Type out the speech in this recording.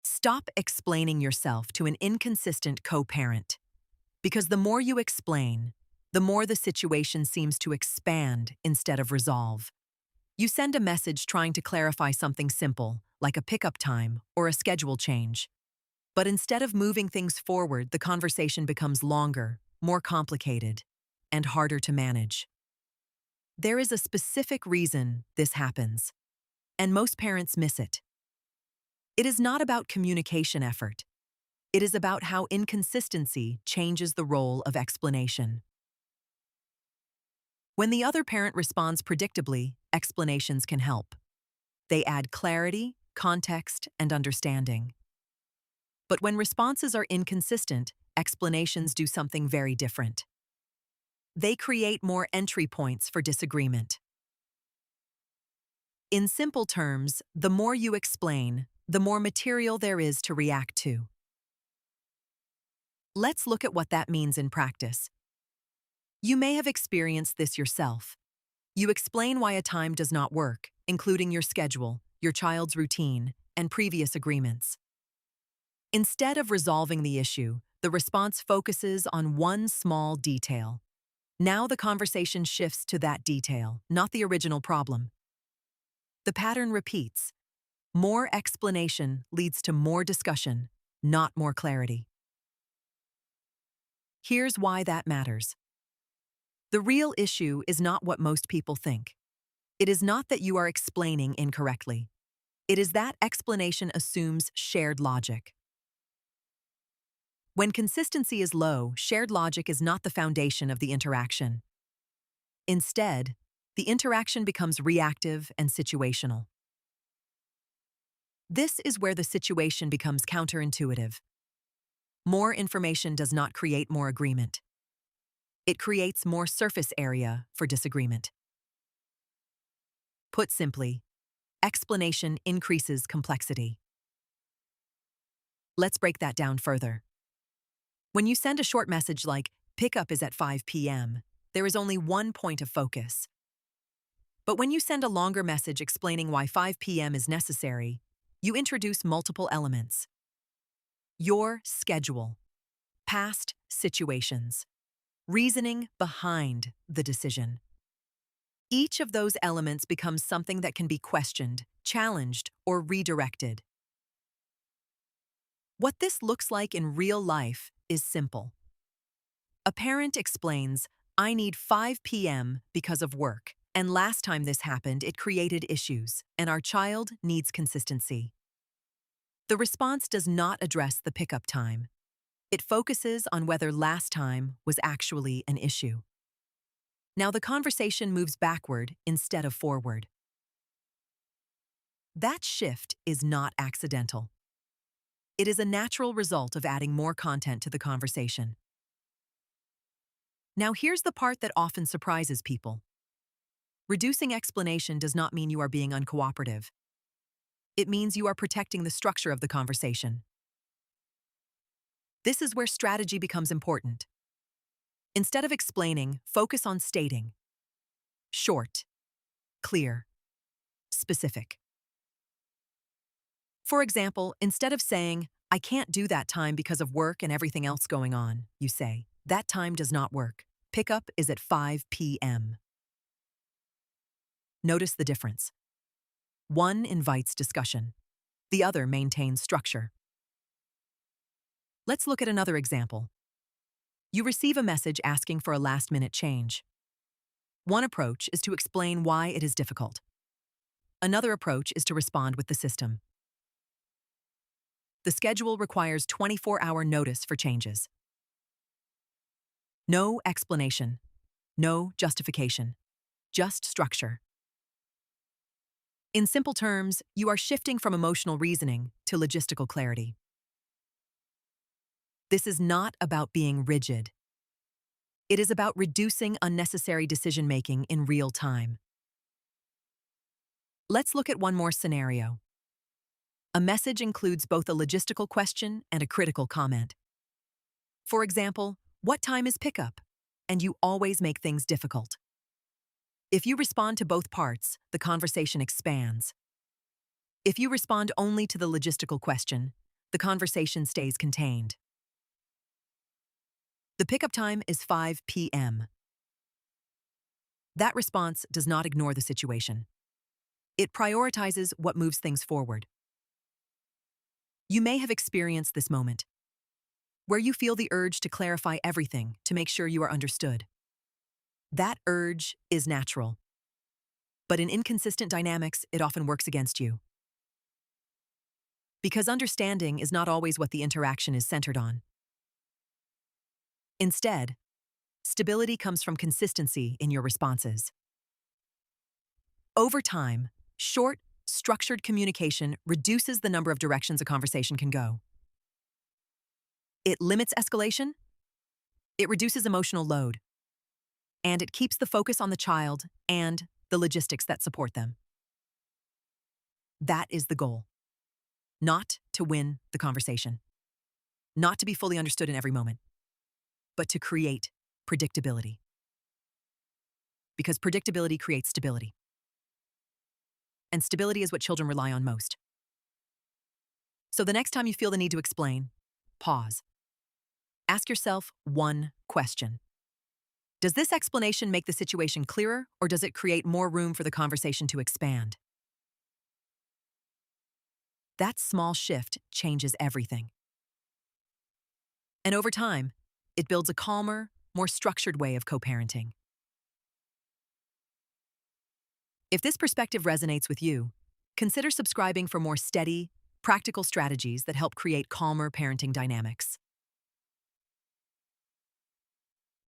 Stop explaining yourself to an inconsistent co-parent. Because the more you explain, the more the situation seems to expand instead of resolve. You send a message trying to clarify something simple, like a pickup time or a schedule change. But instead of moving things forward, the conversation becomes longer, more complicated, and harder to manage. There is a specific reason this happens, and most parents miss it. It is not about communication effort. It is about how inconsistency changes the role of explanation. When the other parent responds predictably, explanations can help. They add clarity, context, and understanding. But when responses are inconsistent, explanations do something very different. They create more entry points for disagreement. In simple terms, the more you explain, the more material there is to react to. Let's look at what that means in practice. You may have experienced this yourself. You explain why a time does not work, including your schedule, your child's routine, and previous agreements. Instead of resolving the issue, the response focuses on one small detail. Now the conversation shifts to that detail, not the original problem. The pattern repeats. More explanation leads to more discussion, not more clarity. Here's why that matters. The real issue is not what most people think. It is not that you are explaining incorrectly. It is that explanation assumes shared logic. When consistency is low, shared logic is not the foundation of the interaction. Instead, the interaction becomes reactive and situational. This is where the situation becomes counterintuitive. More information does not create more agreement. It creates more surface area for disagreement. Put simply, explanation increases complexity. Let's break that down further. When you send a short message like, "Pickup is at 5 p.m., there is only one point of focus. But when you send a longer message explaining why 5 p.m. is necessary, you introduce multiple elements. Your schedule, past situations, reasoning behind the decision. Each of those elements becomes something that can be questioned, challenged, or redirected. What this looks like in real life is simple. A parent explains, "I need 5 p.m. because of work, and last time this happened, it created issues, and our child needs consistency." The response does not address the pickup time. It focuses on whether last time was actually an issue. Now the conversation moves backward instead of forward. That shift is not accidental. It is a natural result of adding more content to the conversation. Now here's the part that often surprises people. Reducing explanation does not mean you are being uncooperative. It means you are protecting the structure of the conversation. This is where strategy becomes important. Instead of explaining, focus on stating. Short, clear, specific. For example, instead of saying, "I can't do that time because of work and everything else going on," you say, "That time does not work. Pickup is at 5 p.m." Notice the difference. One invites discussion. The other maintains structure. Let's look at another example. You receive a message asking for a last-minute change. One approach is to explain why it is difficult. Another approach is to respond with the system. The schedule requires 24-hour notice for changes. No explanation, no justification, just structure. In simple terms, you are shifting from emotional reasoning to logistical clarity. This is not about being rigid. It is about reducing unnecessary decision-making in real time. Let's look at one more scenario. A message includes both a logistical question and a critical comment. For example, "What time is pickup?" And you always make things difficult. If you respond to both parts, the conversation expands. If you respond only to the logistical question, The conversation stays contained. The pickup time is 5 p.m. That response does not ignore the situation. It prioritizes what moves things forward. You may have experienced this moment, where you feel the urge to clarify everything to make sure you are understood. That urge is natural, but in inconsistent dynamics, it often works against you. Because understanding is not always what the interaction is centered on. Instead, stability comes from consistency in your responses. Over time, short, structured communication reduces the number of directions a conversation can go. It limits escalation, it reduces emotional load, and it keeps the focus on the child and the logistics that support them. That is the goal. Not to win the conversation, not to be fully understood in every moment, but to create predictability. Because predictability creates stability. And stability is what children rely on most. So the next time you feel the need to explain, pause. Ask yourself one question. Does this explanation make the situation clearer, or does it create more room for the conversation to expand? That small shift changes everything. And over time, it builds a calmer, more structured way of co-parenting. If this perspective resonates with you, consider subscribing for more steady, practical strategies that help create calmer parenting dynamics.